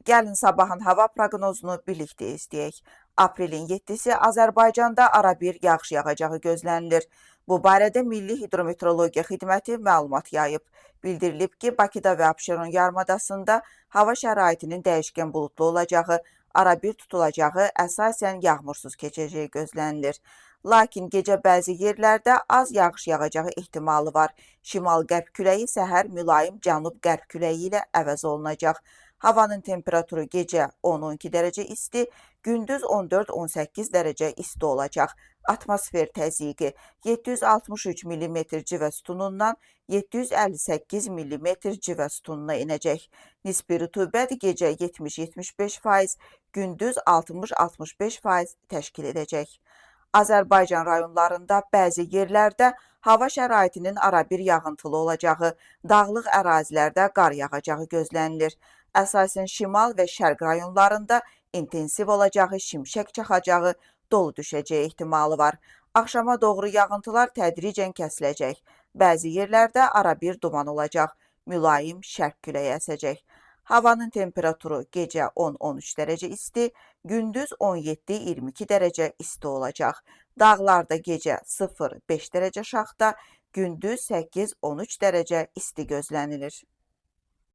Gəlin sabahın hava proqnozunu birlikdə izləyək. Aprelin 7-si Azərbaycanda arabir yağış yağacağı gözlənilir. Bu barədə Milli Hidrometeorologiya Xidməti məlumat yayıb. Bildirilib ki, Bakıda və Abşeron yarımadasında hava şəraitinin dəyişkən buludlu olacağı, arabir tutulacağı, əsasən yağmursuz keçəcəyi gözlənilir. Lakin gecə bəzi yerlərdə az yağış yağacağı ehtimalı var. Şimal-qərb küləyi səhər mülayim cənub-qərb küləyi ilə əvəz olunacaq. Havanın temperaturu gecə 10-12 dərəcə isti, gündüz 14-18 dərəcə isti olacaq. Atmosfer təzyiqi 763 mm civə sütunundan 758 mm civə sütununa enəcək. Nisbi rütubət gecə 70-75%, gündüz 60-65% təşkil edəcək. Azərbaycan rayonlarında bəzi yerlərdə hava şəraitinin arabir yağıntılı olacağı, dağlıq ərazilərdə qar yağacağı gözlənilir. Əsasən şimal və şərq rayonlarında intensiv olacağı, şimşək çaxacağı, dolu düşəcəyi ehtimalı var. Axşama doğru yağıntılar tədricən kəsiləcək. Bəzi yerlərdə arabir duman olacaq, mülayim şərq küləyi əsəcək. Havanın temperaturu gecə 10-13 dərəcə isti, gündüz 17-22 dərəcə isti olacaq. Dağlarda gecə 0-5 dərəcə şaxta, gündüz 8-13 dərəcə isti gözlənilir.